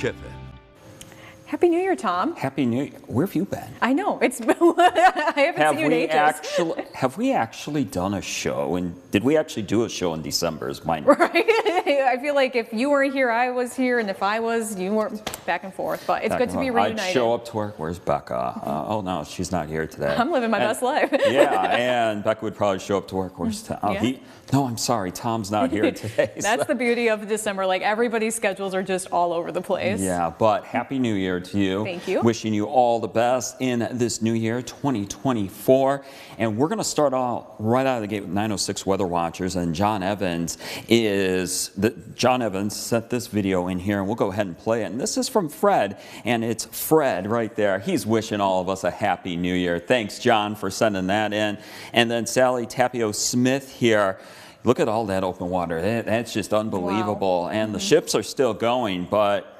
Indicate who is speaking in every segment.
Speaker 1: jefe.
Speaker 2: Happy New Year, Tom.
Speaker 3: Happy New Year. Where have you been?
Speaker 2: I know, it's I haven't seen you in ages.
Speaker 3: Have we actually done a show? And did we actually do a show in December? Is mine
Speaker 2: right? I feel like if you weren't here, I was here, and if I was, you weren't. Back and forth. But it's good to be reunited.
Speaker 3: I'd show up to work. Where's Becca? Oh no, she's not here today.
Speaker 2: I'm living my best life.
Speaker 3: Yeah, and Becca would probably show up to work. Where's Tom? Oh,
Speaker 2: yeah.
Speaker 3: No, I'm sorry, Tom's not here today.
Speaker 2: That's the beauty of December. Like everybody's schedules are just all over the place.
Speaker 3: Yeah, but Happy New Year to you.
Speaker 2: Thank you.
Speaker 3: Wishing you all the best in this new year, 2024. And we're going to start out right out of the gate with 906 Weather Watchers. And John Evans sent this video in here, and we'll go ahead and play it. And this is from Fred, and it's Fred right there. He's wishing all of us a Happy New Year. Thanks, John, for sending that in. And then Sally Tapio Smith here. Look at all that open water. That's just unbelievable. Wow. And the ships are still going, but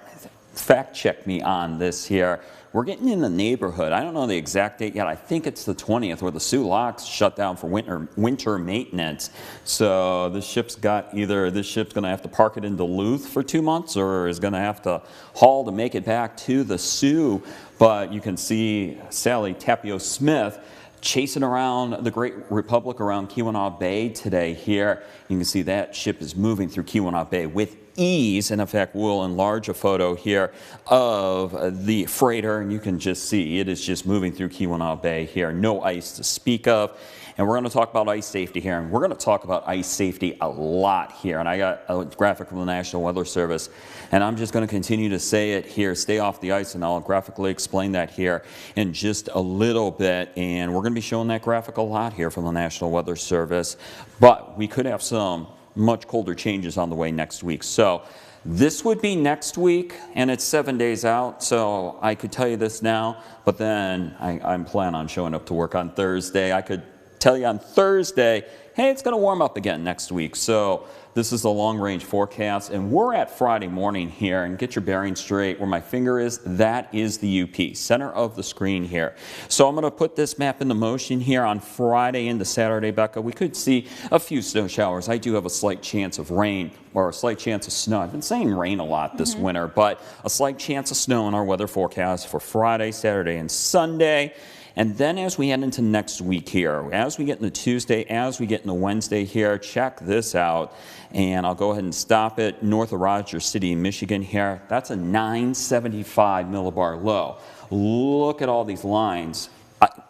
Speaker 3: fact check me on this here. We're getting in the neighborhood. I don't know the exact date yet. I think it's the 20th where the Soo Locks shut down for winter maintenance. So this ship's going to have to park it in Duluth for 2 months, or is going to have to haul to make it back to the Soo. But you can see Sally Tapio Smith chasing around the Great Republic around Keweenaw Bay today here. You can see that ship is moving through Keweenaw Bay with ease. And in fact, we'll enlarge a photo here of the freighter, and you can just see it is just moving through Keweenaw Bay here. No ice to speak of. And we're going to talk about ice safety here, and we're going to talk about ice safety a lot here. And I got a graphic from the National Weather Service, and I'm just going to continue to say it here. Stay off the ice, and I'll graphically explain that here in just a little bit. And we're going to be showing that graphic a lot here from the National Weather Service. But we could have some much colder changes on the way next week. So this would be next week, and it's 7 days out, so I could tell you this now, but then I'm planning on showing up to work on Thursday. I could tell you on Thursday, hey, it's going to warm up again next week. So this is the long-range forecast, and we're at Friday morning here, and get your bearings straight. Where my finger is, that is the UP, center of the screen here. So I'm going to put this map into motion here on Friday into Saturday, Becca. We could see a few snow showers. I do have a slight chance of rain or a slight chance of snow. I've been saying rain a lot this winter, but a slight chance of snow in our weather forecast for Friday, Saturday, and Sunday. And then as we head into next week here, as we get into Tuesday, as we get into Wednesday here, check this out. And I'll go ahead and stop it north of Rogers City, Michigan here. That's a 975 millibar low. Look at all these lines.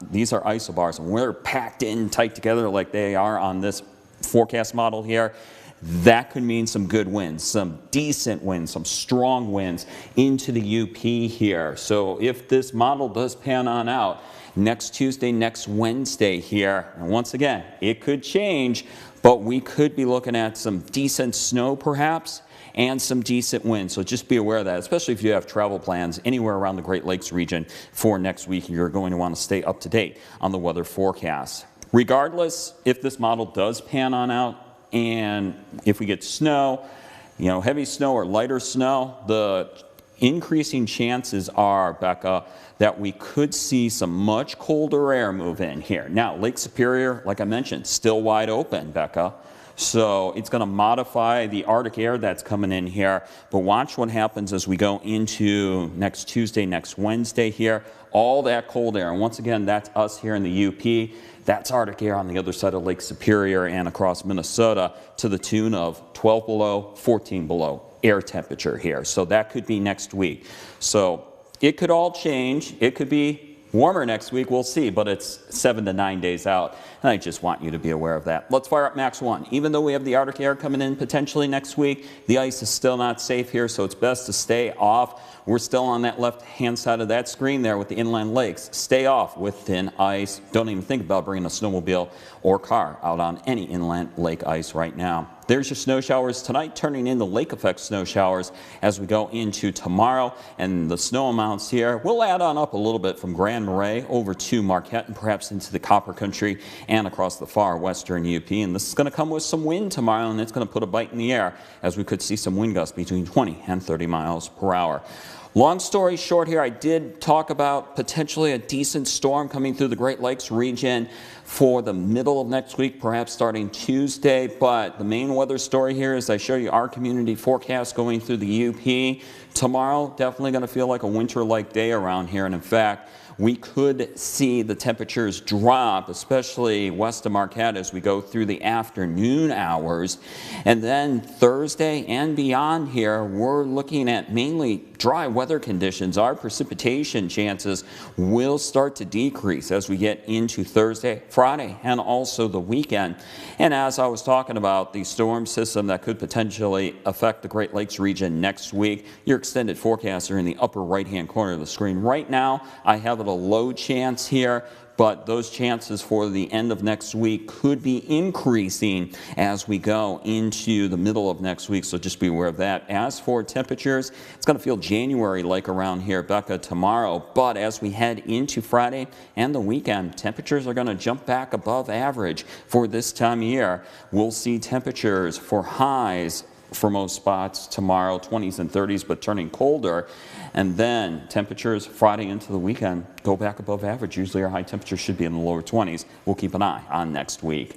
Speaker 3: These are isobars, and we're packed in tight together like they are on this forecast model here. That could mean some good winds, some decent winds, some strong winds into the UP here. So if this model does pan on out, next Tuesday, next Wednesday here, and once again, it could change, but we could be looking at some decent snow perhaps, and some decent winds. So just be aware of that, especially if you have travel plans anywhere around the Great Lakes region for next week. You're going to want to stay up to date on the weather forecast. Regardless, if this model does pan on out, and if we get snow, heavy snow or lighter snow, the increasing chances are, Becca, that we could see some much colder air move in here. Now, Lake Superior, like I mentioned, still wide open, Becca. So it's going to modify the Arctic air that's coming in here. But watch what happens as we go into next Tuesday, next Wednesday here. All that cold air. And once again, that's us here in the UP. That's Arctic air on the other side of Lake Superior and across Minnesota to the tune of 12 below, 14 below air temperature here. So that could be next week. So it could all change. It could be warmer next week, we'll see, but it's 7 to 9 days out, and I just want you to be aware of that. Let's fire up Max 1. Even though we have the Arctic air coming in potentially next week, the ice is still not safe here, so it's best to stay off. We're still on that left-hand side of that screen there with the inland lakes. Stay off with thin ice. Don't even think about bringing a snowmobile or car out on any inland lake ice right now. There's your snow showers tonight, turning into lake effect snow showers as we go into tomorrow. And the snow amounts here will add on up a little bit from Grand Marais over to Marquette and perhaps into the Copper Country and across the far western UP. And this is going to come with some wind tomorrow, and it's going to put a bite in the air as we could see some wind gusts between 20 and 30 miles per hour. Long story short here, I did talk about potentially a decent storm coming through the Great Lakes region for the middle of next week, perhaps starting Tuesday. But the main weather story here is I show you our community forecast going through the UP Tomorrow, definitely going to feel like a winter-like day around here. And in fact, we could see the temperatures drop, especially west of Marquette as we go through the afternoon hours. And then Thursday and beyond here, we're looking at mainly dry weather conditions. Our precipitation chances will start to decrease as we get into Thursday, Friday, and also the weekend. And as I was talking about the storm system that could potentially affect the Great Lakes region next week, your extended forecasts are in the upper right-hand corner of the screen. Right now, I have it a low chance here, but those chances for the end of next week could be increasing as we go into the middle of next week, so just be aware of that. As for temperatures, it's going to feel January-like around here, Becca, tomorrow, but as we head into Friday and the weekend, temperatures are going to jump back above average for this time of year. We'll see temperatures for highs for most spots tomorrow, 20s and 30s, but turning colder. And then temperatures Friday into the weekend go back above average. Usually our high temperatures should be in the lower 20s. We'll keep an eye on next week.